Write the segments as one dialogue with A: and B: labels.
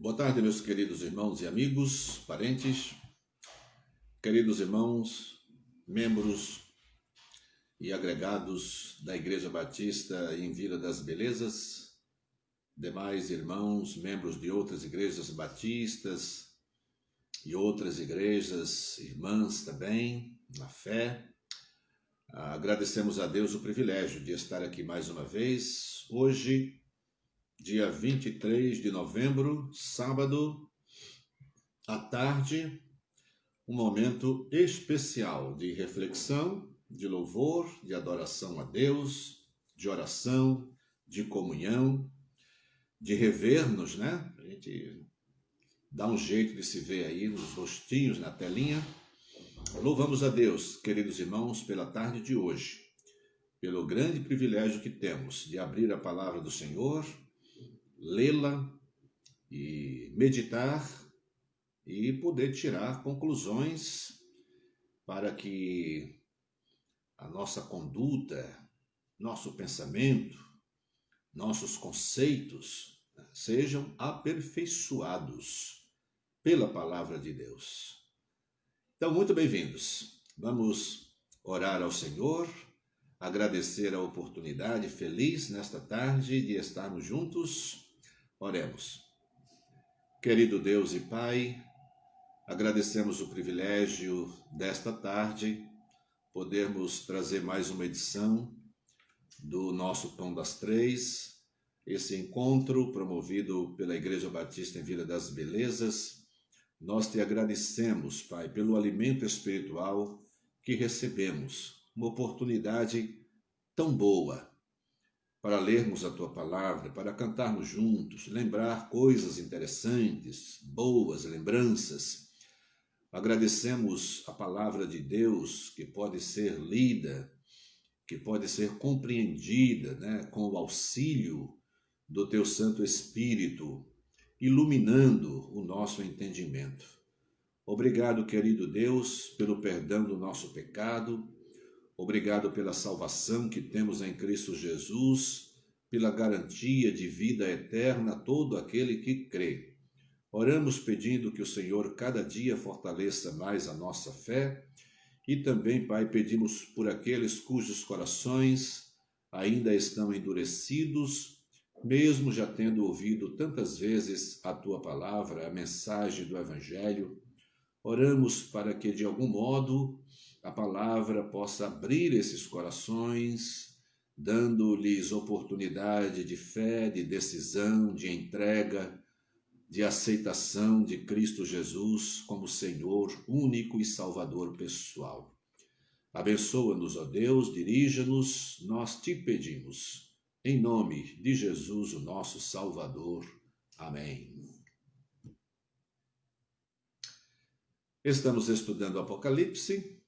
A: Boa tarde, meus queridos irmãos e amigos, parentes, queridos irmãos, membros e agregados da Igreja Batista em Vila das Belezas, demais irmãos, membros de outras igrejas batistas e outras igrejas, irmãs também, na fé. Agradecemos a Deus o privilégio de estar aqui mais uma vez, hoje, dia 23 de novembro, sábado, à tarde, um momento especial de reflexão, de louvor, de adoração a Deus, de oração, de comunhão, de rever-nos, né? A gente dá um jeito de se ver aí nos rostinhos, na telinha. Louvamos a Deus, queridos irmãos, pela tarde de hoje, pelo grande privilégio que temos de abrir a palavra do Senhor, lê-la e meditar e poder tirar conclusões para que a nossa conduta, nosso pensamento, nossos conceitos sejam aperfeiçoados pela palavra de Deus. Então, muito bem-vindos. Vamos orar ao Senhor, agradecer a oportunidade feliz nesta tarde de estarmos juntos. Oremos. Querido Deus e Pai, agradecemos o privilégio desta tarde, podermos trazer mais uma edição do nosso Pão das Três, esse encontro promovido pela Igreja Batista em Vila das Belezas. Nós te agradecemos, Pai, pelo alimento espiritual que recebemos, uma oportunidade tão boa para lermos a Tua Palavra, para cantarmos juntos, lembrar coisas interessantes, boas lembranças. Agradecemos a Palavra de Deus que pode ser lida, que pode ser compreendida, né, com o auxílio do Teu Santo Espírito, iluminando o nosso entendimento. Obrigado, querido Deus, pelo perdão do nosso pecado. Obrigado pela salvação que temos em Cristo Jesus, pela garantia de vida eterna a todo aquele que crê. Oramos pedindo que o Senhor cada dia fortaleça mais a nossa fé e também, Pai, pedimos por aqueles cujos corações ainda estão endurecidos, mesmo já tendo ouvido tantas vezes a Tua palavra, a mensagem do Evangelho. Oramos para que, de algum modo, a palavra possa abrir esses corações, dando-lhes oportunidade de fé, de decisão, de entrega, de aceitação de Cristo Jesus como Senhor único e Salvador pessoal. Abençoa-nos, ó Deus, dirija-nos, nós te pedimos, em nome de Jesus, o nosso Salvador. Amém. Estamos estudando Apocalipse,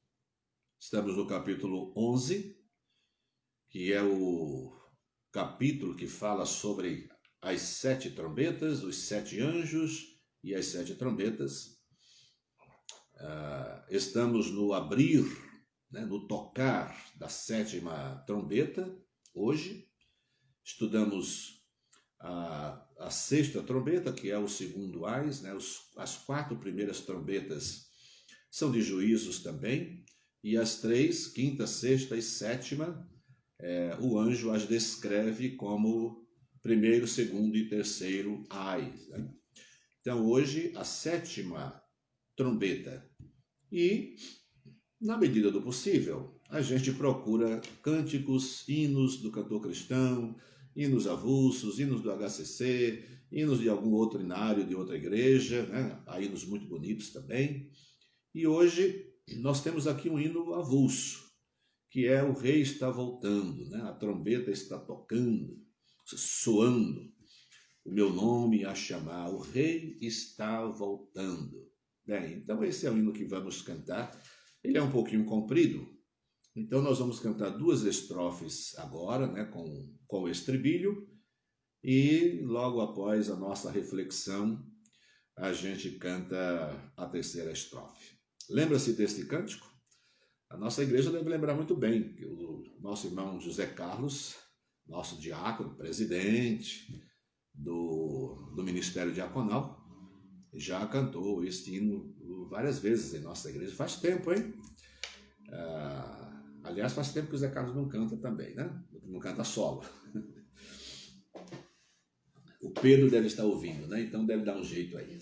A: estamos no capítulo 11, que é o capítulo que fala sobre as 7 trombetas, os 7 anjos e as 7 trombetas. Estamos no abrir, né, no tocar da 7ª trombeta, hoje. Estudamos a 6ª trombeta, que é o segundo ais, né? As 4 primeiras trombetas são de juízos também, e as 3, 5ª, 6ª e 7ª, o anjo as descreve como primeiro, segundo e terceiro ais, né? Então, hoje, a 7ª trombeta. E, na medida do possível, a gente procura cânticos, hinos do cantor cristão, hinos avulsos, hinos do HCC, hinos de algum outro inário de outra igreja, né? Há hinos muito bonitos também. E hoje nós temos aqui um hino avulso, que é o rei está voltando, né? A trombeta está tocando, soando, o meu nome a chamar, o rei está voltando. Bem, então esse é o hino que vamos cantar. Ele é um pouquinho comprido, então nós vamos cantar 2 estrofes agora, né, com o estribilho, e logo após a nossa reflexão, a gente canta a 3ª estrofe. Lembra-se deste cântico? A nossa igreja deve lembrar muito bem que o nosso irmão José Carlos, nosso diácono, presidente do Ministério Diaconal, já cantou este hino várias vezes em nossa igreja. Faz tempo, hein? Aliás, faz tempo que o Zé Carlos não canta também, né? Não canta solo. O Pedro deve estar ouvindo, né? Então deve dar um jeito aí.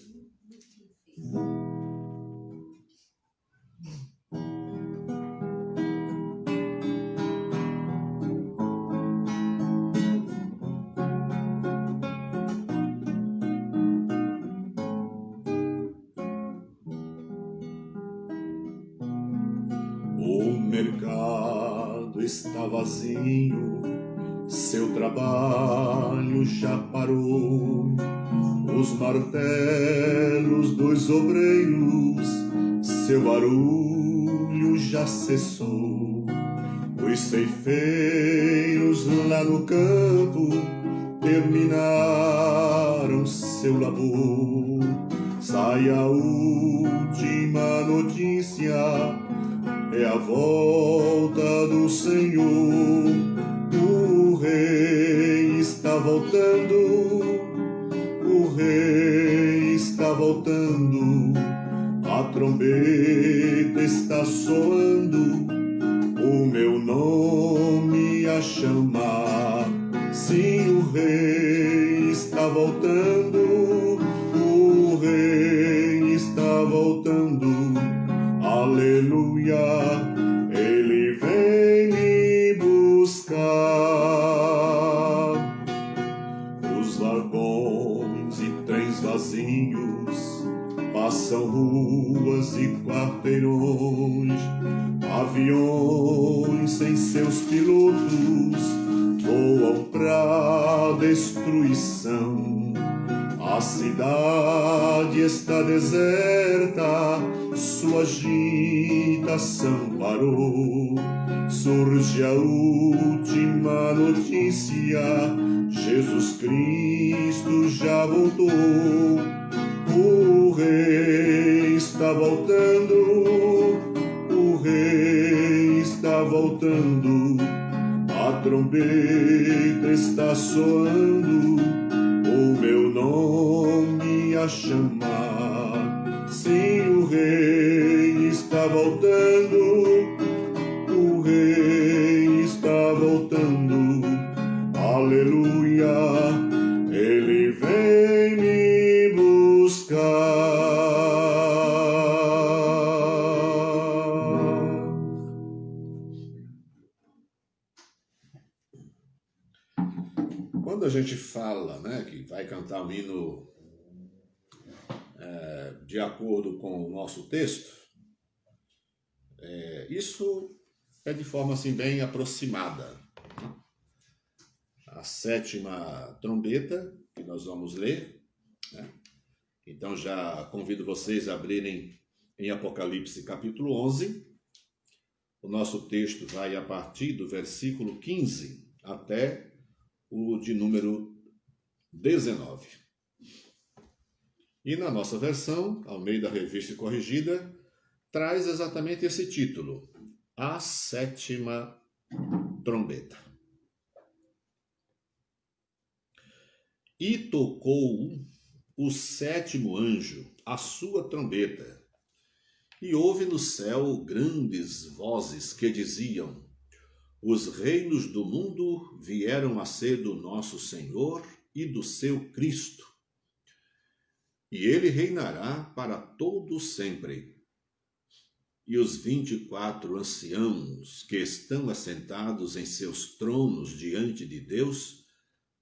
A: O mercado está vazio, seu trabalho já parou. Os martelos dos obreiros, seu barulho já cessou. Os ceifeiros lá no campo terminaram seu labor. Sai a última notícia, é a volta do Senhor. O Rei está voltando, o Rei está voltando. A trombeta está soando, o meu nome a chamar. Sim, o Rei está voltando, o Rei está voltando. Aleluia, Ele vem me buscar. Os vagões e trens vazios passam ruas e quarteirões. Aviões sem seus pilotos voam pra destruição. A cidade está deserta, sua agitação parou. Surge a última notícia, Jesus Cristo já voltou. O Rei está voltando, o Rei está voltando. A trombeta está soando, o meu nome a chamar. Sim, o Rei está voltando, o Rei está voltando. Aleluia, Ele vem me buscar. Quando a gente fala, né, que vai cantar um hino de acordo com o nosso texto, isso é de forma assim bem aproximada. A sétima trombeta que nós vamos ler, né? Então já convido vocês a abrirem em Apocalipse capítulo 11. O nosso texto vai a partir do versículo 15 até o de número 19. E na nossa versão, Almeida Revista e Corrigida, traz exatamente esse título: A Sétima Trombeta. E tocou o sétimo anjo a sua trombeta, e houve no céu grandes vozes que diziam: Os reinos do mundo vieram a ser do nosso Senhor e do seu Cristo, e ele reinará para todo sempre. E os 24 anciãos que estão assentados em seus tronos diante de Deus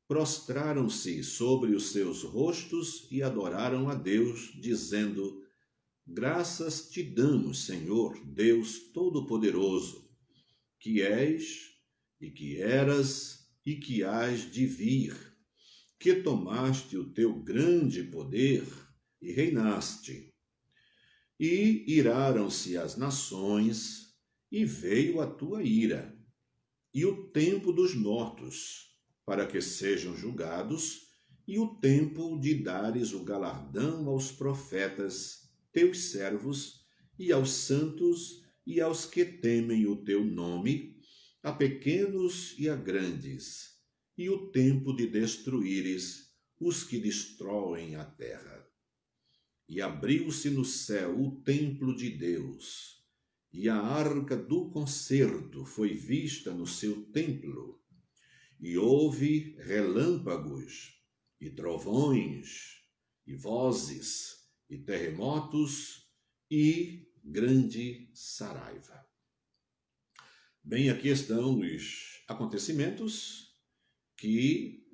A: prostraram-se sobre os seus rostos e adoraram a Deus, dizendo: Graças te damos, Senhor, Deus Todo-Poderoso, que és e que eras e que hás de vir, que tomaste o teu grande poder e reinaste. E iraram-se as nações, e veio a tua ira, e o tempo dos mortos, para que sejam julgados, e o tempo de dares o galardão aos profetas, teus servos, e aos santos, e aos que temem o teu nome, a pequenos e a grandes, e o tempo de destruíres os que destroem a terra. e abriu-se no céu o templo de Deus, e a arca do concerto foi vista no seu templo, e houve relâmpagos, e trovões, e vozes, e terremotos, e grande saraiva. Bem, aqui estão os acontecimentos que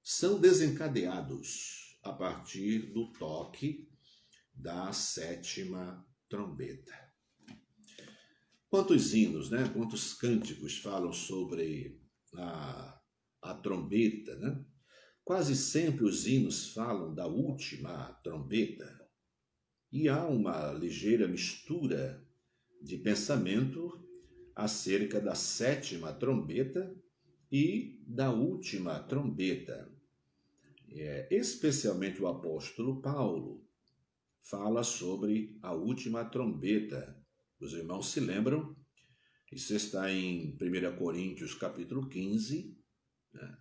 A: são desencadeados a partir do toque da sétima trombeta. Quantos hinos, né? Quantos cânticos falam sobre a trombeta, né? Quase sempre os hinos falam da última trombeta, e há uma ligeira mistura de pensamento acerca da sétima trombeta e da última trombeta. Especialmente o apóstolo Paulo fala sobre a última trombeta. Os irmãos se lembram? Isso está em 1 Coríntios capítulo 15, né?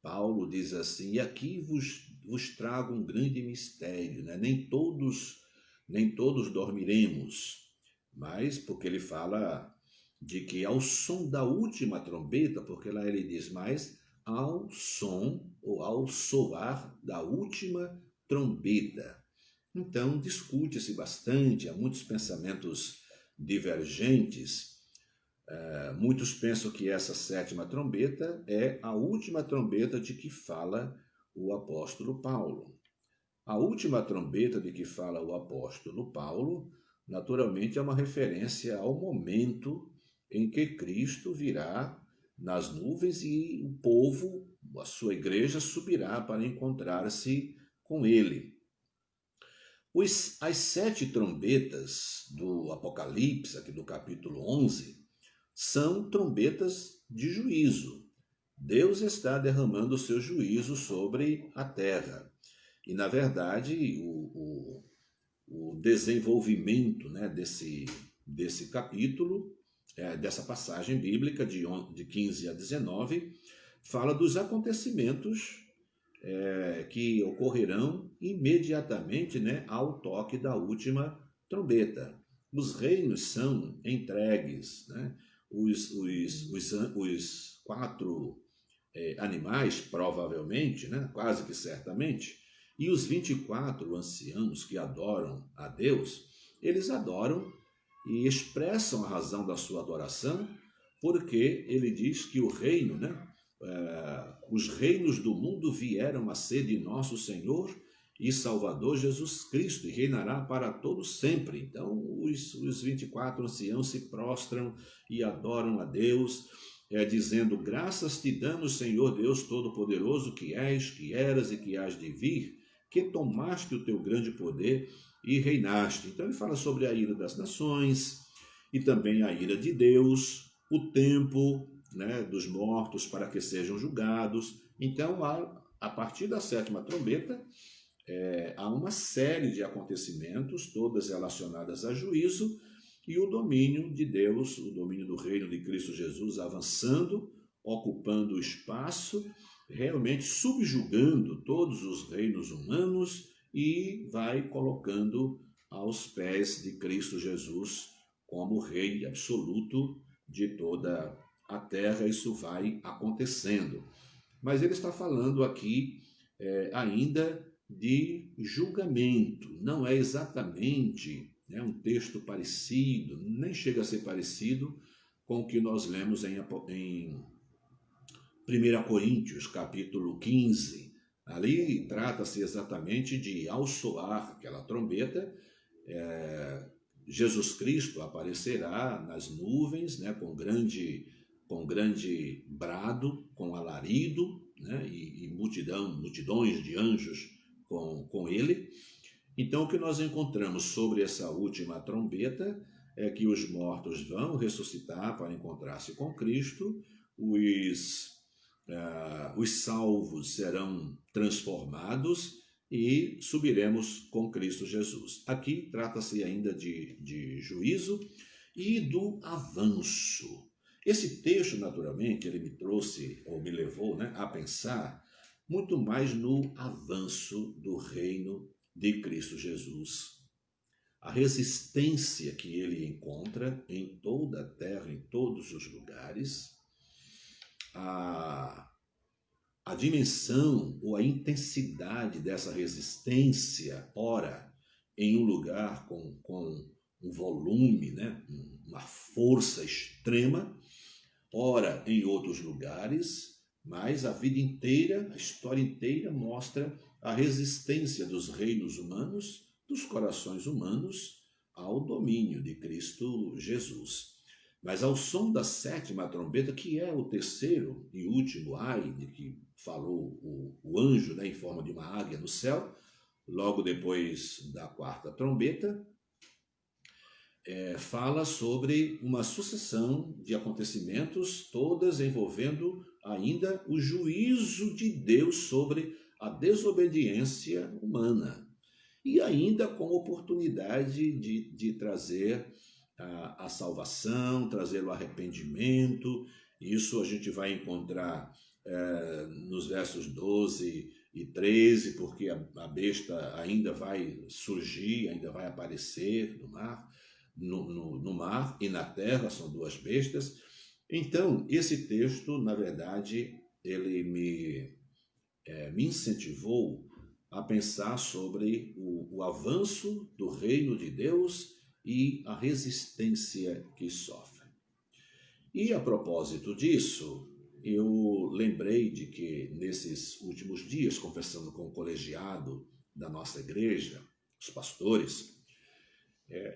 A: Paulo diz assim: e aqui vos trago um grande mistério, né? Nem todos dormiremos, mas porque ele fala de que ao som da última trombeta, porque lá ele diz mais, ao som ou ao soar da última trombeta. Então, discute-se bastante, há muitos pensamentos divergentes. Muitos pensam que essa sétima trombeta é a última trombeta de que fala o apóstolo Paulo. A última trombeta de que fala o apóstolo Paulo, naturalmente, é uma referência ao momento em que Cristo virá nas nuvens e o povo, a sua igreja, subirá para encontrar-se com ele. As 7 trombetas do Apocalipse, aqui do capítulo 11, são trombetas de juízo. Deus está derramando o seu juízo sobre a terra. E, na verdade, o desenvolvimento, né, desse capítulo, dessa passagem bíblica de 15 a 19, fala dos acontecimentos que ocorrerão imediatamente, né, ao toque da última trombeta. Os reinos são entregues, né? Os 4 animais, provavelmente, né, quase que certamente, e os 24 anciãos que adoram a Deus, eles adoram e expressam a razão da sua adoração, porque ele diz que o reino, né, os reinos do mundo vieram a ser de nosso Senhor e Salvador Jesus Cristo, e reinará para todos sempre. Então, os 24 anciãos se prostram e adoram a Deus, dizendo: graças te damos, Senhor Deus Todo-Poderoso, que és, que eras e que hás de vir, que tomaste o teu grande poder e reinaste. Então ele fala sobre a ira das nações e também a ira de Deus, o tempo, né, dos mortos para que sejam julgados. Então, a partir da sétima trombeta, há uma série de acontecimentos, todas relacionadas a juízo, e o domínio de Deus, o domínio do reino de Cristo Jesus avançando, ocupando o espaço, realmente subjugando todos os reinos humanos e vai colocando aos pés de Cristo Jesus como Rei absoluto de toda a terra. Isso vai acontecendo. Mas ele está falando aqui ainda de julgamento. Não é exatamente um texto parecido, nem chega a ser parecido com o que nós lemos em 1 Coríntios, capítulo 15. Ali trata-se exatamente de, ao soar aquela trombeta, Jesus Cristo aparecerá nas nuvens, né, com grande brado, com alarido, né, e multidões de anjos com ele. Então, o que nós encontramos sobre essa última trombeta é que os mortos vão ressuscitar para encontrar-se com Cristo, os salvos serão transformados e subiremos com Cristo Jesus. Aqui trata-se ainda de juízo e do avanço. Esse texto, naturalmente, ele me trouxe, ou me levou, né, a pensar muito mais no avanço do reino de Cristo Jesus. A resistência que ele encontra em toda a terra, em todos os lugares, a dimensão ou a intensidade dessa resistência, ora, em um lugar com um volume, né, uma força extrema, ora, em outros lugares, mas a vida inteira, a história inteira mostra a resistência dos reinos humanos, dos corações humanos, ao domínio de Cristo Jesus. Mas ao som da sétima trombeta, que é o terceiro e último ai, de que falou o anjo, né, em forma de uma águia no céu, logo depois da quarta trombeta, fala sobre uma sucessão de acontecimentos, todas envolvendo ainda o juízo de Deus sobre a desobediência humana. E ainda com oportunidade de trazer a salvação, trazer o arrependimento. Isso a gente vai encontrar nos versos 12 e 13, porque a besta ainda vai surgir, ainda vai aparecer no mar, no mar e na terra, são duas bestas. Então, esse texto, na verdade, ele me incentivou a pensar sobre o avanço do reino de Deus e a resistência que sofre. E a propósito disso, eu lembrei de que nesses últimos dias, conversando com o colegiado da nossa igreja, os pastores,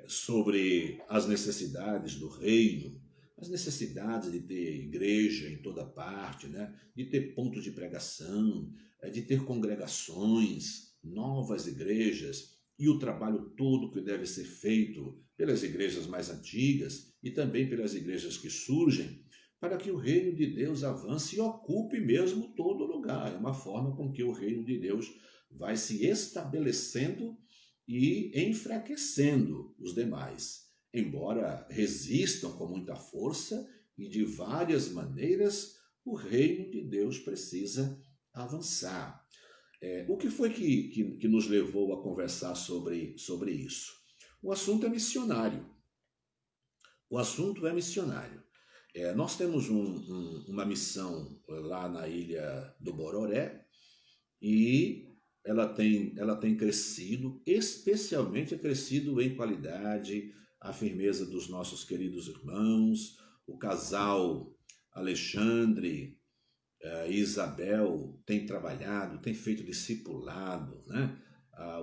A: sobre as necessidades do reino, as necessidades de ter igreja em toda parte, né? De ter ponto de pregação, de ter congregações, novas igrejas, e o trabalho todo que deve ser feito pelas igrejas mais antigas e também pelas igrejas que surgem, para que o reino de Deus avance e ocupe mesmo todo lugar. É uma forma com que o reino de Deus vai se estabelecendo e enfraquecendo os demais, embora resistam com muita força e de várias maneiras, o reino de Deus precisa avançar. O que foi que nos levou a conversar sobre isso? O assunto é missionário. O assunto é missionário. Nós temos uma missão lá na ilha do Bororé e ela tem crescido, especialmente crescido em qualidade, a firmeza dos nossos queridos irmãos, o casal Alexandre e Isabel tem trabalhado, tem feito discipulado, né?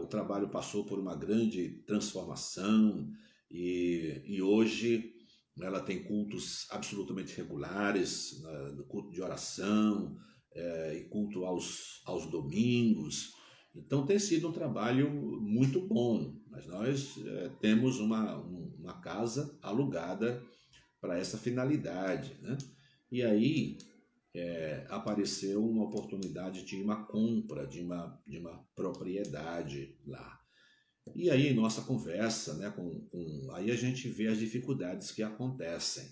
A: O trabalho passou por uma grande transformação e hoje ela tem cultos absolutamente regulares, culto de oração e culto aos domingos. Então tem sido um trabalho muito bom, mas nós temos uma casa alugada para essa finalidade, né? E aí apareceu uma oportunidade de uma compra de uma propriedade lá. E aí, em nossa conversa, né, aí a gente vê as dificuldades que acontecem.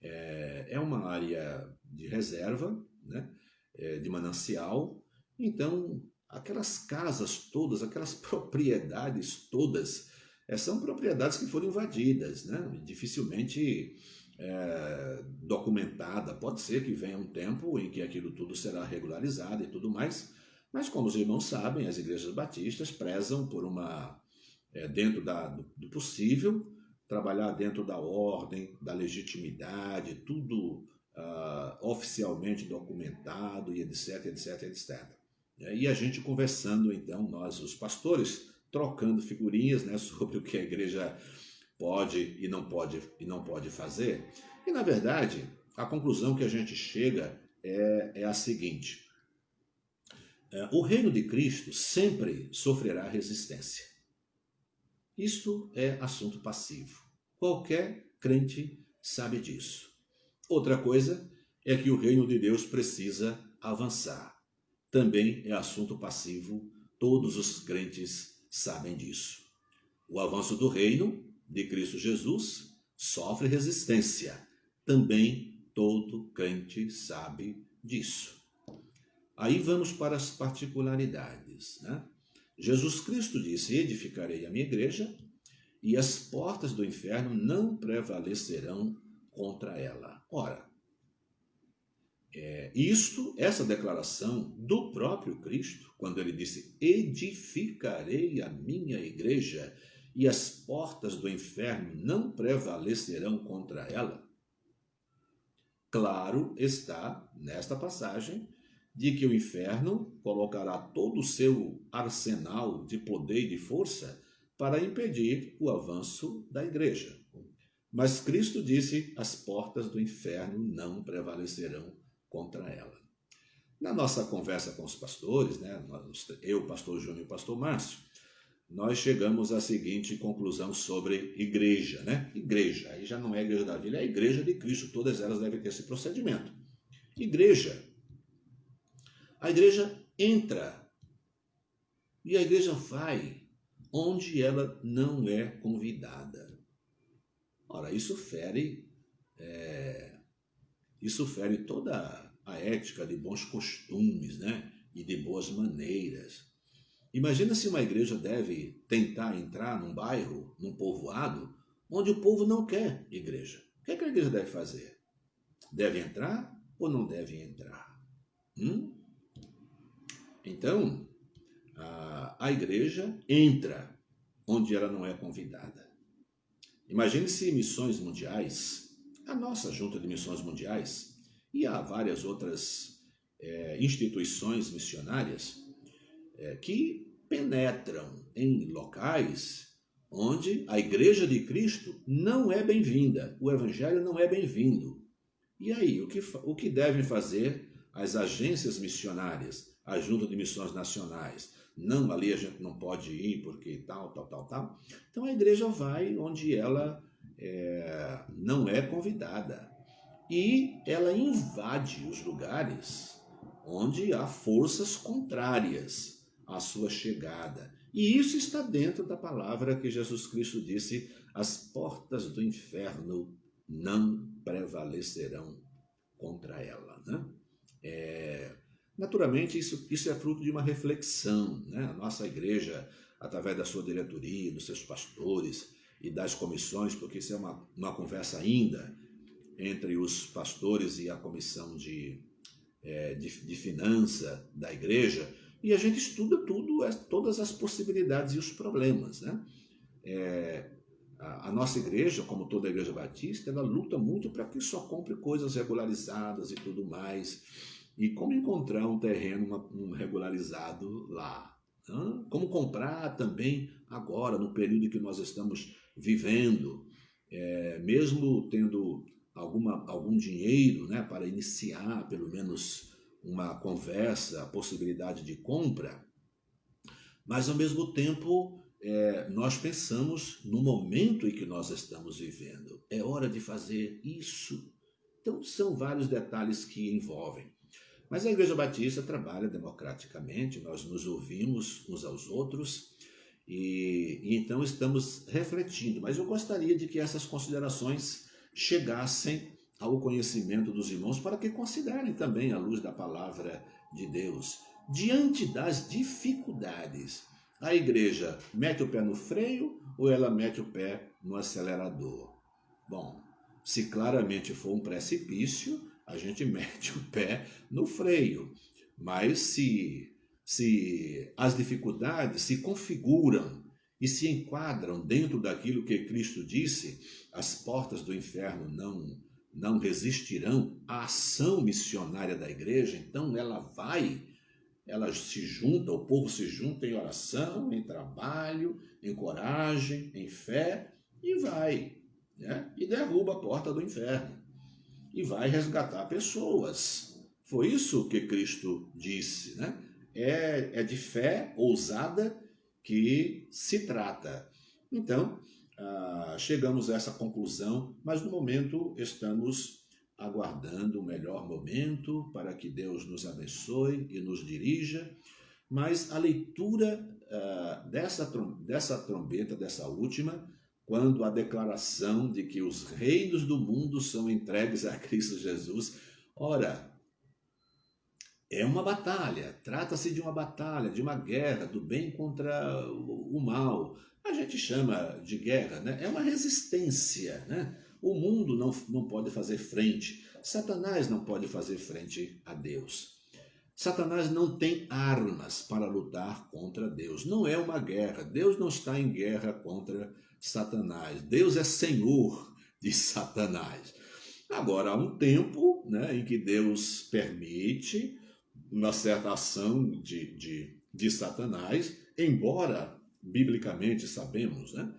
A: É uma área de reserva, né, de manancial, então aquelas casas todas, aquelas propriedades todas, são propriedades que foram invadidas, né, dificilmente documentada. Pode ser que venha um tempo em que aquilo tudo será regularizado e tudo mais, mas como os irmãos sabem, as igrejas batistas prezam por dentro do possível, trabalhar dentro da ordem, da legitimidade, tudo oficialmente documentado e etc, etc, etc. E a gente conversando, então, nós, os pastores, trocando figurinhas, né, sobre o que a igreja pode e não pode fazer. E, na verdade, a conclusão que a gente chega é a seguinte: o reino de Cristo sempre sofrerá resistência. Isto é assunto passivo. Qualquer crente sabe disso. Outra coisa é que o reino de Deus precisa avançar. Também é assunto passivo, todos os crentes sabem disso. O avanço do reino de Cristo Jesus sofre resistência. Também todo crente sabe disso. Aí vamos para as particularidades, né? Jesus Cristo disse: edificarei a minha igreja e as portas do inferno não prevalecerão contra ela. Ora, essa declaração do próprio Cristo, quando ele disse: edificarei a minha igreja e as portas do inferno não prevalecerão contra ela, claro está nesta passagem de que o inferno colocará todo o seu arsenal de poder e de força para impedir o avanço da igreja. Mas Cristo disse: as portas do inferno não prevalecerão contra ela. Na nossa conversa com os pastores, né, eu, pastor Júnior e pastor Márcio, nós chegamos à seguinte conclusão sobre igreja, né? Igreja, aí já não é a igreja da Vila, é a igreja de Cristo, todas elas devem ter esse procedimento. Igreja, a igreja entra e a igreja vai onde ela não é convidada. Ora, isso fere toda a ética de bons costumes, né? E de boas maneiras. Imagina se uma igreja deve tentar entrar num bairro, num povoado, onde o povo não quer igreja. O que é que a igreja deve fazer? Deve entrar ou não deve entrar? Então, a igreja entra onde ela não é convidada. Imagine se missões mundiais, a nossa junta de missões mundiais, e há várias outras instituições missionárias que penetram em locais onde a igreja de Cristo não é bem-vinda, o evangelho não é bem-vindo. E aí, o que devem fazer as agências missionárias, a junta de missões nacionais? Não, ali a gente não pode ir porque tal. Então a igreja vai onde ela não é convidada. E ela invade os lugares onde há forças contrárias à sua chegada. E isso está dentro da palavra que Jesus Cristo disse: as portas do inferno não prevalecerão contra ela, né? Naturalmente, isso é fruto de uma reflexão, né? A nossa igreja, através da sua diretoria, dos seus pastores e das comissões, porque isso é uma conversa ainda entre os pastores e a comissão de finança da igreja, e a gente estuda todas as possibilidades e os problemas, né? A nossa igreja, como toda a igreja batista, ela luta muito para que só compre coisas regularizadas e tudo mais. E como encontrar um terreno regularizado lá? Como comprar também agora, no período que nós estamos vivendo, mesmo tendo algum dinheiro, né, para iniciar pelo menos uma conversa, a possibilidade de compra, mas ao mesmo tempo nós pensamos no momento em que nós estamos vivendo. É hora de fazer isso. Então são vários detalhes que envolvem. Mas a Igreja Batista trabalha democraticamente, nós nos ouvimos uns aos outros e então estamos refletindo. Mas eu gostaria de que essas considerações chegassem ao conhecimento dos irmãos para que considerem também a luz da palavra de Deus. Diante das dificuldades, a igreja mete o pé no freio ou ela mete o pé no acelerador? Bom, se claramente for um precipício, a gente mete o pé no freio. Mas se as dificuldades se configuram e se enquadram dentro daquilo que Cristo disse, as portas do inferno não resistirão à ação missionária da igreja, então ela se junta, o povo se junta em oração, em trabalho, em coragem, em fé, e vai, né? E derruba a porta do inferno, e vai resgatar pessoas. Foi isso que Cristo disse, né? É de fé ousada que se trata. Então, chegamos a essa conclusão, mas no momento estamos aguardando o melhor momento para que Deus nos abençoe e nos dirija, mas a leitura dessa trombeta, dessa última, quando a declaração de que os reinos do mundo são entregues a Cristo Jesus, ora, É uma batalha, trata-se de uma batalha, de uma guerra, do bem contra o mal. A gente chama de guerra, né? É uma resistência, né? O mundo não pode fazer frente, Satanás não pode fazer frente a Deus. Satanás não tem armas para lutar contra Deus. Não é uma guerra. Deus não está em guerra contra Satanás. Deus é senhor de Satanás. Agora, há um tempo, né, em que Deus permite uma certa ação de Satanás, embora, biblicamente, sabemos, né,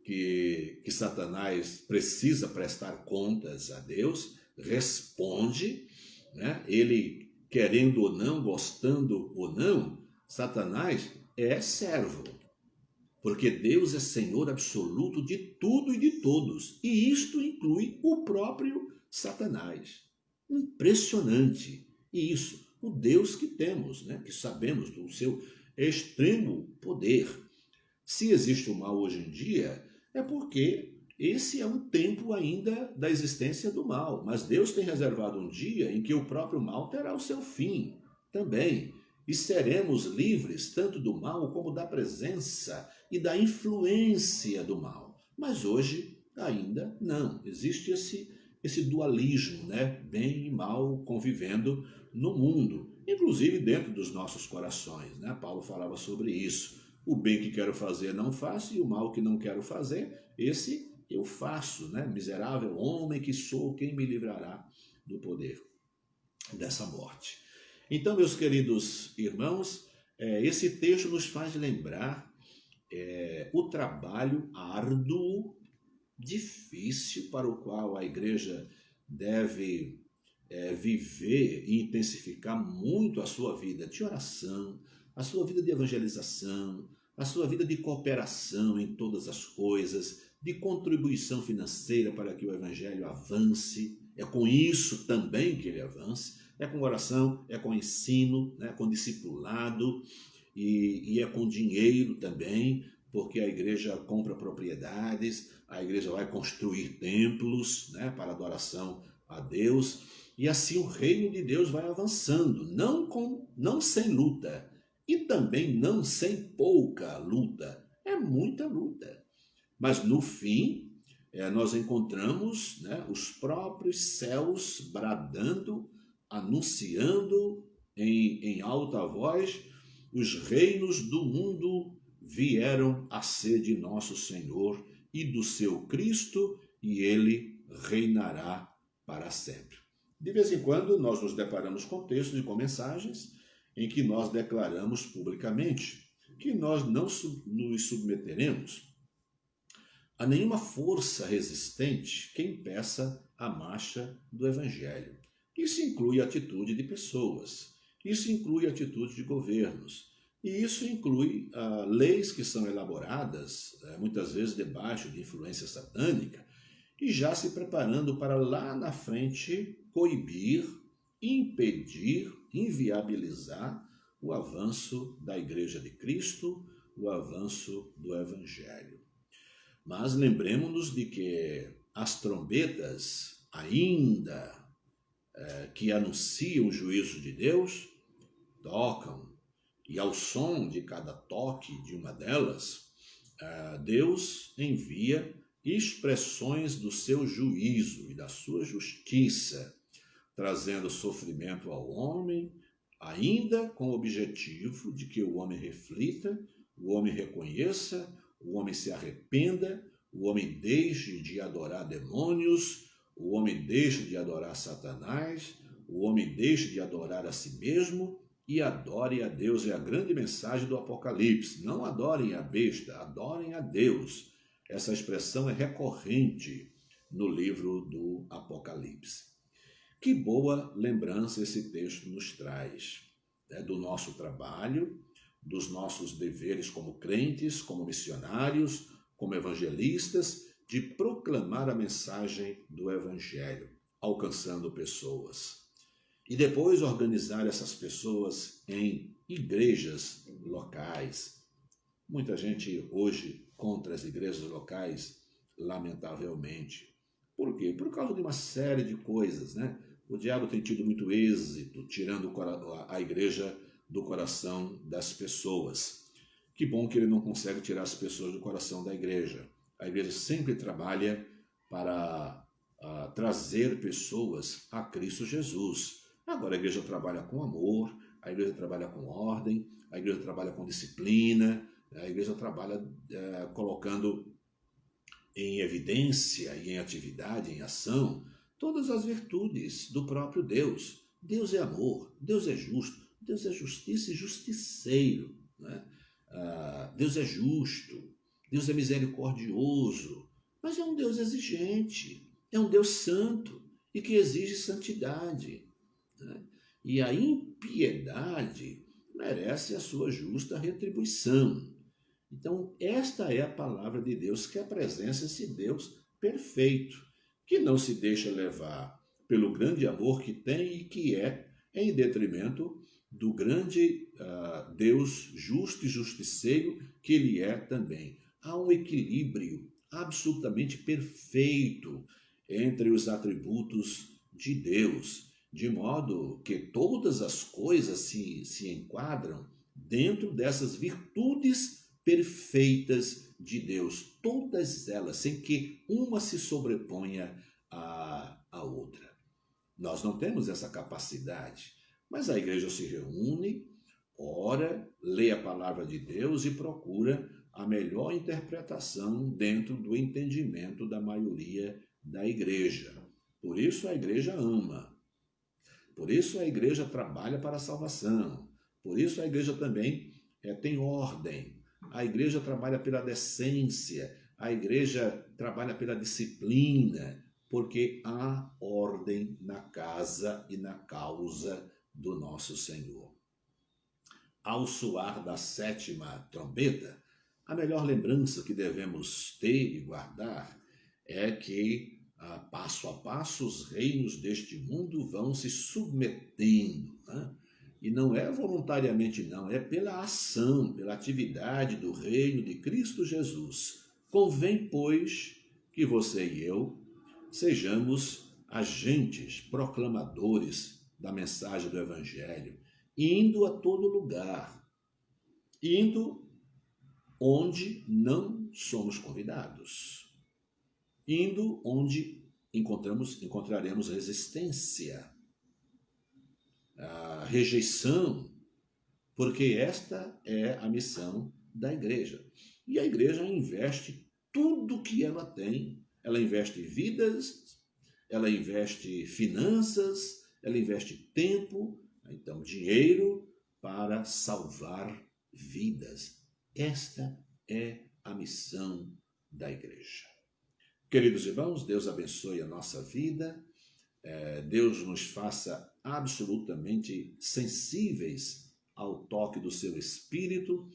A: que Satanás precisa prestar contas a Deus, responde, né, ele querendo ou não, gostando ou não, Satanás é servo, porque Deus é Senhor absoluto de tudo e de todos, e isto inclui o próprio Satanás. Impressionante. E isso, o Deus que temos, né? Que sabemos do seu extremo poder. Se existe o mal hoje em dia, é porque esse é um tempo ainda da existência do mal. Mas Deus tem reservado um dia em que o próprio mal terá o seu fim também. E seremos livres tanto do mal como da presença e da influência do mal. Mas hoje ainda não. Existe esse dualismo, né? Bem e mal convivendo no mundo, inclusive dentro dos nossos corações, né? Paulo falava sobre isso. O bem que quero fazer não faço, e o mal que não quero fazer, esse eu faço, né? Miserável homem que sou, quem me livrará do poder dessa morte? Então, meus queridos irmãos, esse texto nos faz lembrar o trabalho árduo, difícil, para o qual a igreja deve viver e intensificar muito a sua vida de oração, a sua vida de evangelização, a sua vida de cooperação em todas as coisas, de contribuição financeira para que o evangelho avance. É com isso também que ele avance. É com oração, é com ensino, né, com discipulado e é com dinheiro também, porque a igreja compra propriedades, a igreja vai construir templos, né, para adoração a Deus, e assim o reino de Deus vai avançando, não sem luta, e também não sem pouca luta. É muita luta. Mas no fim, nós encontramos, né, os próprios céus bradando, anunciando em alta voz: os reinos do mundo vieram a ser de nosso Senhor e do seu Cristo, e ele reinará para sempre. De vez em quando nós nos deparamos com textos e com mensagens em que nós declaramos publicamente que nós não nos submeteremos a nenhuma força resistente que impeça a marcha do Evangelho. Isso inclui a atitude de pessoas, isso inclui a atitude de governos, e isso inclui leis que são elaboradas, muitas vezes debaixo de influência satânica, e já se preparando para lá na frente coibir, impedir, inviabilizar o avanço da Igreja de Cristo, o avanço do Evangelho. Mas lembremos-nos de que as trombetas, ainda que anunciam o juízo de Deus, tocam, e ao som de cada toque de uma delas, Deus envia expressões do seu juízo e da sua justiça, trazendo sofrimento ao homem, ainda com o objetivo de que o homem reflita, o homem reconheça, o homem se arrependa, o homem deixe de adorar demônios, o homem deixe de adorar Satanás, o homem deixe de adorar a si mesmo e adore a Deus. É a grande mensagem do Apocalipse. Não adorem a besta, adorem a Deus. Essa expressão é recorrente no livro do Apocalipse. Que boa lembrança esse texto nos traz, né, do nosso trabalho, dos nossos deveres como crentes, como missionários, como evangelistas, de proclamar a mensagem do Evangelho, alcançando pessoas. E depois organizar essas pessoas em igrejas locais. Muita gente hoje contra as igrejas locais, lamentavelmente. Por quê? Por causa de uma série de coisas, né? o diabo tem tido muito êxito tirando a igreja do coração das pessoas. Que bom que ele não consegue tirar as pessoas do coração da igreja. A igreja sempre trabalha para trazer pessoas a Cristo Jesus. Agora a igreja trabalha com amor, a igreja trabalha com ordem, a igreja trabalha com disciplina, a igreja trabalha colocando em evidência e em atividade, em ação, todas as virtudes do próprio Deus. Deus é amor, Deus é justo, Deus é justiça e justiceiro, né? Deus é justo, Deus é misericordioso, mas é um Deus exigente, é um Deus santo e que exige santidade, né? E a impiedade merece a sua justa retribuição. Então, esta é a palavra de Deus, que apresenta esse Deus perfeito, que não se deixa levar pelo grande amor que tem e que é em detrimento do grande Deus justo e justiceiro que ele é também. Há um equilíbrio absolutamente perfeito entre os atributos de Deus, de modo que todas as coisas se enquadram dentro dessas virtudes perfeitas de Deus, todas elas, sem que uma se sobreponha à outra. Nós não temos essa capacidade, mas a igreja se reúne, ora, lê a palavra de Deus e procura a melhor interpretação dentro do entendimento da maioria da igreja. Por isso a igreja ama, por isso a igreja trabalha para a salvação, por isso a igreja também tem ordem, a igreja trabalha pela decência, a igreja trabalha pela disciplina, porque há ordem na casa e na causa do nosso Senhor. Ao soar da 7ª trombeta, a melhor lembrança que devemos ter e guardar é que, passo a passo, os reinos deste mundo vão se submetendo, né? E não é voluntariamente não, é pela ação, pela atividade do reino de Cristo Jesus. Convém, pois, que você e eu sejamos agentes, proclamadores da mensagem do Evangelho, indo a todo lugar, indo onde não somos convidados, indo onde encontraremos resistência, a rejeição, porque esta é a missão da igreja. E a igreja investe tudo que ela tem. Ela investe vidas, ela investe finanças, ela investe tempo, então dinheiro, para salvar vidas. Esta é a missão da igreja. Queridos irmãos, Deus abençoe a nossa vida, Deus nos faça absolutamente sensíveis ao toque do seu Espírito,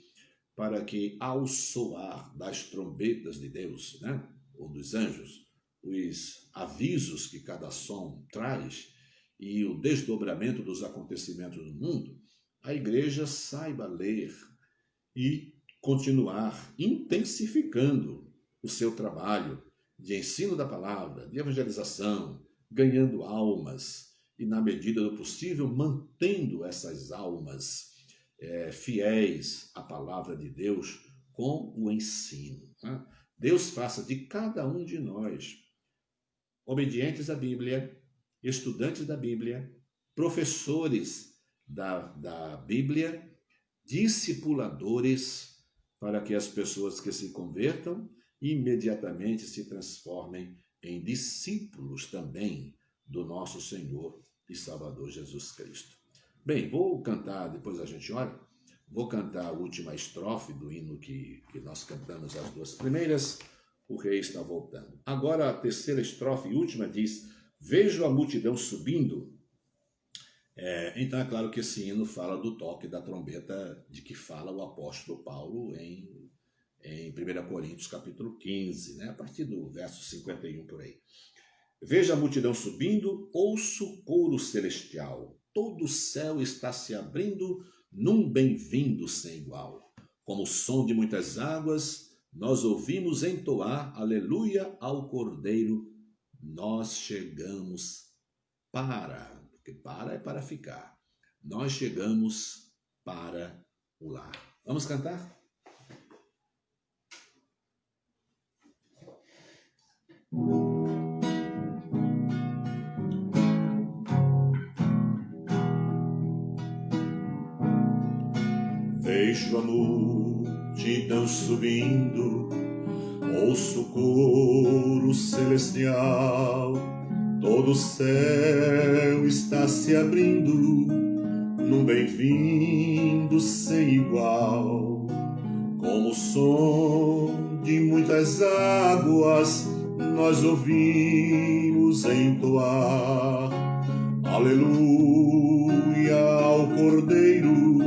A: para que ao soar das trombetas de Deus, né, ou dos anjos, os avisos que cada som traz e o desdobramento dos acontecimentos do mundo, a igreja saiba ler e continuar intensificando o seu trabalho de ensino da palavra, de evangelização, ganhando almas e, na medida do possível, mantendo essas almas fiéis à palavra de Deus com o ensino, né? Deus faça de cada um de nós obedientes à Bíblia, estudantes da Bíblia, professores da Bíblia, discipuladores, para que as pessoas que se convertam imediatamente se transformem em discípulos também do nosso Senhor e Salvador Jesus Cristo. Bem, vou cantar, depois a gente ora, vou cantar a última estrofe do hino que nós cantamos as duas primeiras. O rei está voltando. Agora a terceira estrofe e última diz: vejo a multidão subindo. Então é claro que esse hino fala do toque da trombeta de que fala o apóstolo Paulo em 1 Coríntios capítulo 15, né? A partir do verso 51 por aí. Veja a multidão subindo, ouço o coro celestial. Todo o céu está se abrindo num bem-vindo sem igual. Como o som de muitas águas, nós ouvimos entoar aleluia ao Cordeiro. Nós chegamos para, porque para é para ficar. Nós chegamos para o lar. Vamos cantar?
B: Vejo a multidão subindo, ouço o coro celestial, todo o céu está se abrindo, num bem-vindo sem igual. Como o som de muitas águas, nós ouvimos entoar, aleluia ao Cordeiro.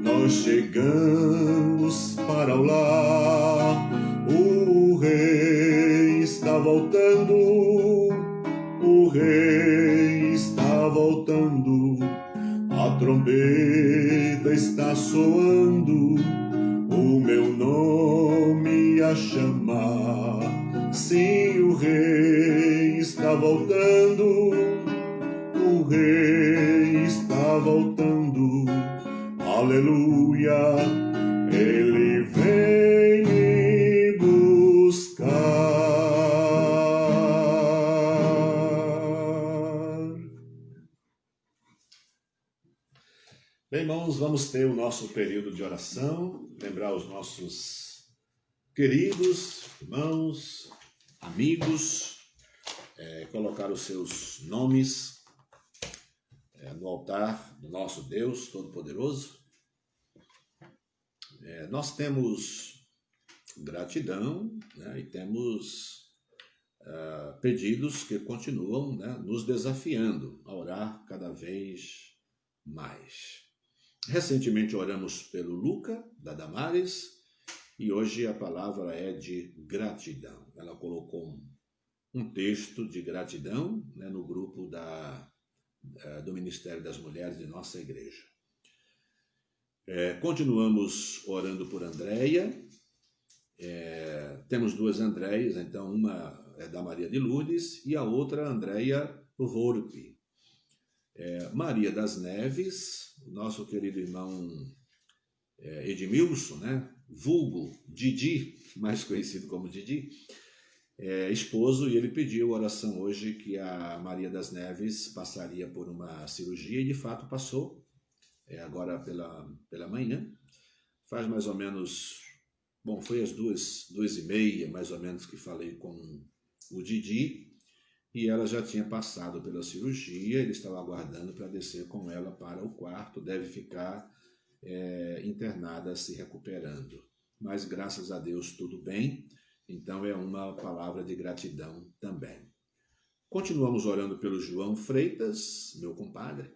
B: Nós chegamos para o lar, o Rei está voltando, o Rei está voltando, a trombeta está soando, o meu nome a chamar. Sim, o Rei está voltando, o Rei está voltando, aleluia, ele vem me buscar.
A: Bem, irmãos, vamos ter o nosso período de oração, lembrar os nossos queridos irmãos, amigos, colocar os seus nomes no altar do nosso Deus Todo-Poderoso. Nós temos gratidão, né, e temos pedidos que continuam, né, nos desafiando a orar cada vez mais. Recentemente oramos pelo Luca, da Damares, e hoje a palavra é de gratidão. Ela colocou um texto de gratidão, né, no grupo do Ministério das Mulheres de nossa igreja. Continuamos orando por Andréia. Temos duas Andréias, então uma é da Maria de Lourdes e a outra Andréia Volpe. Maria das Neves, nosso querido irmão Edmilson, né? Vulgo Didi, mais conhecido como Didi, esposo, e ele pediu oração hoje que a Maria das Neves passaria por uma cirurgia e de fato passou, agora pela manhã. Faz mais ou menos, foi às 2h30 mais ou menos que falei com o Didi, e ela já tinha passado pela cirurgia, ele estava aguardando para descer com ela para o quarto, deve ficar internada se recuperando. Mas graças a Deus tudo bem, então é uma palavra de gratidão também. Continuamos orando pelo João Freitas, meu compadre.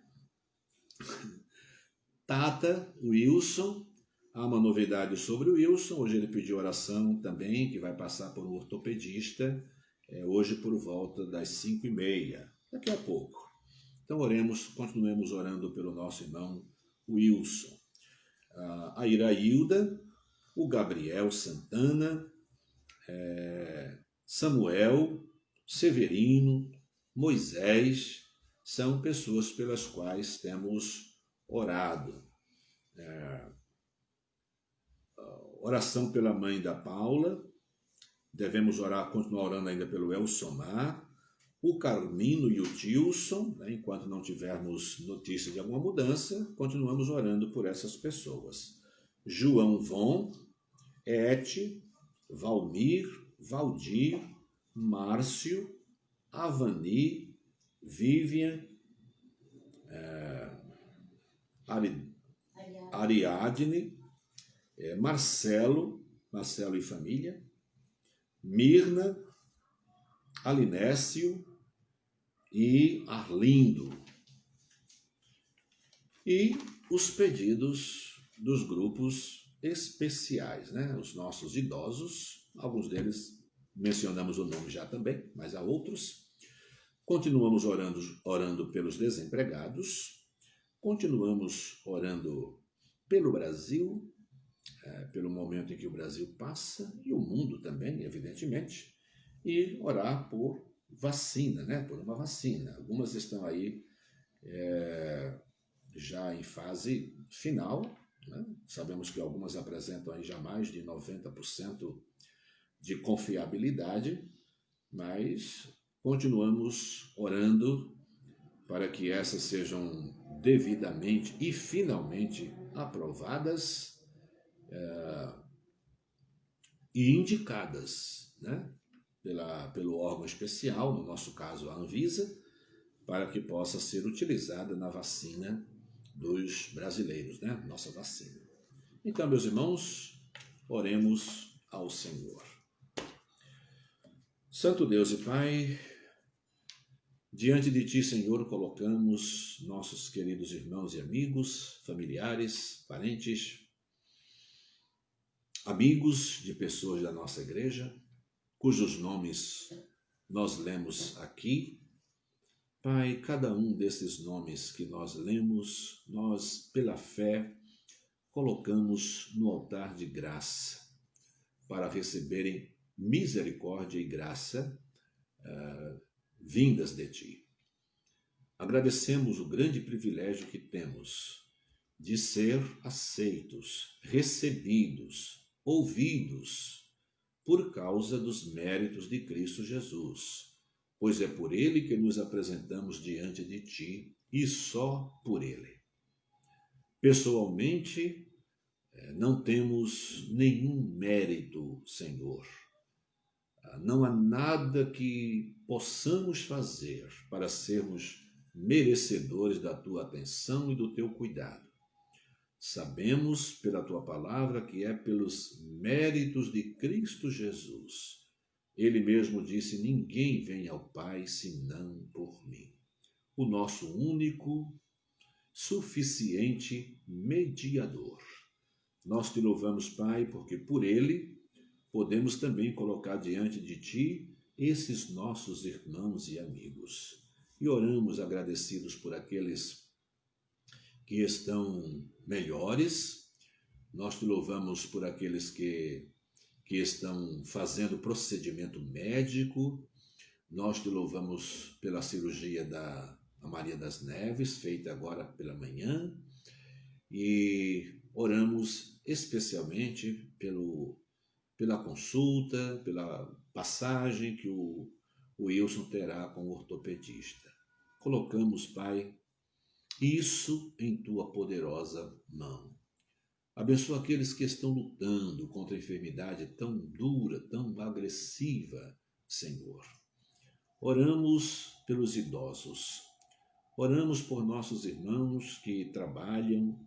A: Tata Wilson, há uma novidade sobre o Wilson, hoje ele pediu oração também, que vai passar por um ortopedista, hoje por volta das 5h30, daqui a pouco. Então continuemos orando pelo nosso irmão Wilson. A Irailda, o Gabriel Santana, Samuel, Severino, Moisés, são pessoas pelas quais temos orado. Oração pela mãe da Paula, devemos continuar orando ainda pelo Elsomar, o Carmino e o Tilson, né, enquanto não tivermos notícia de alguma mudança, continuamos orando por essas pessoas. João Von, Ete, Valmir, Valdir, Márcio, Avani, Vivian, Ariadne, Marcelo e família, Mirna, Alinécio e Arlindo. E os pedidos dos grupos especiais, né? Os nossos idosos, alguns deles mencionamos o nome já também, mas há outros. Continuamos orando pelos desempregados, continuamos orando pelo Brasil, pelo momento em que o Brasil passa, e o mundo também, evidentemente, e orar por vacina, né? Por uma vacina. Algumas estão aí já em fase final, né? Sabemos que algumas apresentam aí já mais de 90% de confiabilidade, mas continuamos orando para que essas sejam devidamente e finalmente aprovadas e indicadas, né, pelo órgão especial, no nosso caso a Anvisa, para que possa ser utilizada na vacina dos brasileiros, né, nossa vacina. Então, meus irmãos, oremos ao Senhor. Santo Deus e Pai, diante de Ti, Senhor, colocamos nossos queridos irmãos e amigos, familiares, parentes, amigos de pessoas da nossa igreja, cujos nomes nós lemos aqui. Pai, cada um desses nomes que nós lemos, nós, pela fé, colocamos no altar de graça, para receberem misericórdia e graça vindas de Ti. Agradecemos o grande privilégio que temos de ser aceitos, recebidos, ouvidos, por causa dos méritos de Cristo Jesus, pois é por Ele que nos apresentamos diante de Ti e só por Ele. Pessoalmente, não temos nenhum mérito, Senhor. Não há nada que possamos fazer para sermos merecedores da Tua atenção e do Teu cuidado. Sabemos pela Tua palavra que é pelos méritos de Cristo Jesus. Ele mesmo disse: ninguém vem ao Pai senão por mim. O nosso único, suficiente mediador. Nós Te louvamos, Pai, porque por Ele podemos também colocar diante de Ti esses nossos irmãos e amigos. E oramos agradecidos por aqueles que estão melhores. Nós Te louvamos por aqueles que estão fazendo procedimento médico. Nós Te louvamos pela cirurgia da Maria das Neves, feita agora pela manhã. E oramos especialmente pela consulta, pela passagem que o Wilson terá com o ortopedista. Colocamos, Pai, isso em Tua poderosa mão. Abençoa aqueles que estão lutando contra a enfermidade tão dura, tão agressiva, Senhor. Oramos pelos idosos. Oramos por nossos irmãos que trabalham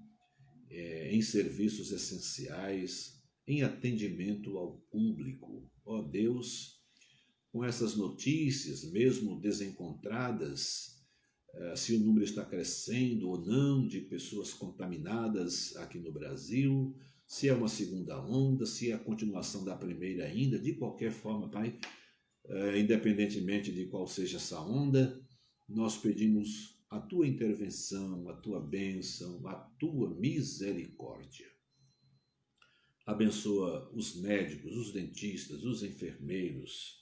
A: em serviços essenciais, em atendimento ao público. Ó Deus, com essas notícias, mesmo desencontradas, se o número está crescendo ou não de pessoas contaminadas aqui no Brasil, se é uma segunda onda, se é a continuação da primeira ainda, de qualquer forma, Pai, independentemente de qual seja essa onda, nós pedimos a Tua intervenção, a Tua bênção, a Tua misericórdia. Abençoa os médicos, os dentistas, os enfermeiros,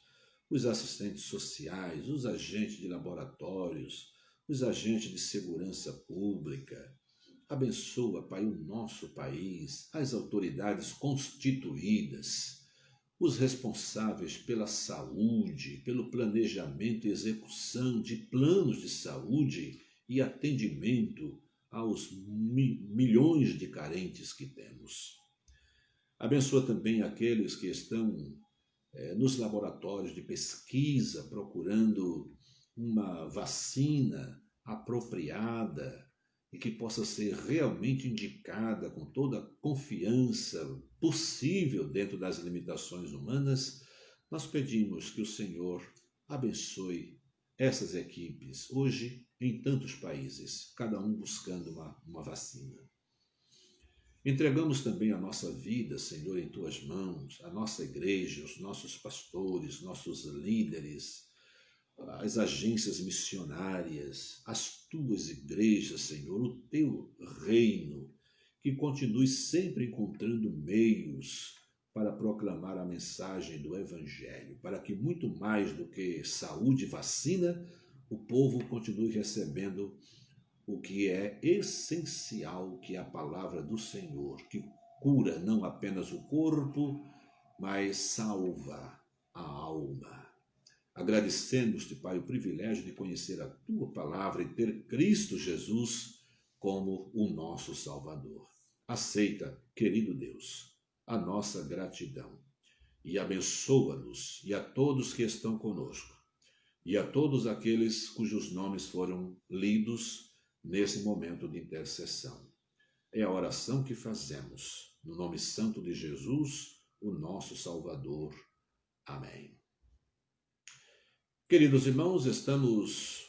A: os assistentes sociais, os agentes de laboratórios, os agentes de segurança pública. Abençoa, Pai, o nosso país, as autoridades constituídas, os responsáveis pela saúde, pelo planejamento e execução de planos de saúde e atendimento aos milhões de carentes que temos. Abençoa também aqueles que estão nos laboratórios de pesquisa procurando uma vacina apropriada e que possa ser realmente indicada com toda a confiança possível dentro das limitações humanas. Nós pedimos que o Senhor abençoe essas equipes, hoje em tantos países, cada um buscando uma vacina. Entregamos também a nossa vida, Senhor, em Tuas mãos, a nossa igreja, os nossos pastores, nossos líderes, as agências missionárias, as Tuas igrejas, Senhor, o Teu reino, que continue sempre encontrando meios para proclamar a mensagem do Evangelho, para que muito mais do que saúde e vacina, o povo continue recebendo o que é essencial, que é a palavra do Senhor, que cura não apenas o corpo, mas salva a alma. Agradecemos-te, Pai, o privilégio de conhecer a Tua palavra e ter Cristo Jesus como o nosso Salvador. Aceita, querido Deus, a nossa gratidão e abençoa-nos e a todos que estão conosco e a todos aqueles cujos nomes foram lidos nesse momento de intercessão. É a oração que fazemos no nome santo de Jesus, o nosso Salvador. Amém. Queridos irmãos, estamos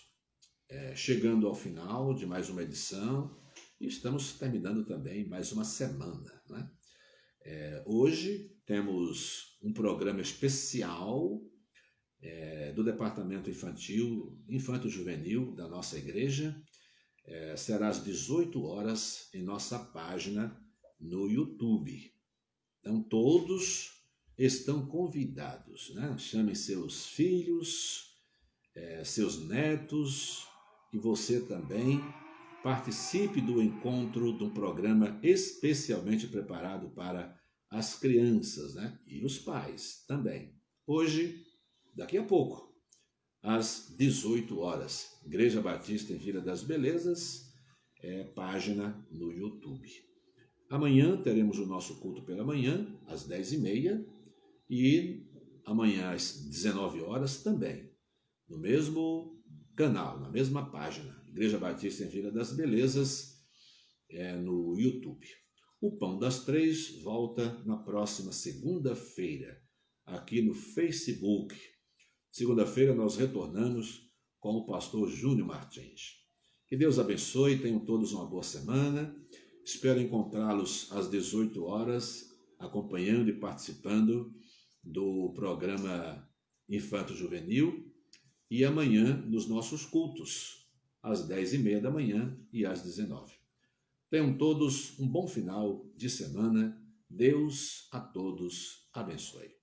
A: chegando ao final de mais uma edição e estamos terminando também mais uma semana, né? Hoje temos um programa especial do Departamento Infanto-Juvenil da nossa igreja. Será às 18 horas em nossa página no YouTube. Então todos estão convidados, né? Chamem seus filhos, seus netos, e você também participe do encontro de um programa especialmente preparado para as crianças, né? E os pais também. Hoje, daqui a pouco, às 18 horas, Igreja Batista em Vila das Belezas, página no YouTube. Amanhã teremos o nosso culto pela manhã, às 10h30, e amanhã às 19 horas também, no mesmo canal, na mesma página, Igreja Batista em Vila das Belezas, no YouTube. O Pão das Três volta na próxima segunda-feira, aqui no Facebook. Segunda-feira nós retornamos com o pastor Júnior Martins. Que Deus abençoe, tenham todos uma boa semana. Espero encontrá-los às 18 horas, acompanhando e participando do programa Infanto Juvenil, e amanhã nos nossos cultos, às 10h30 da manhã e às 19h. Tenham todos um bom final de semana. Deus a todos abençoe.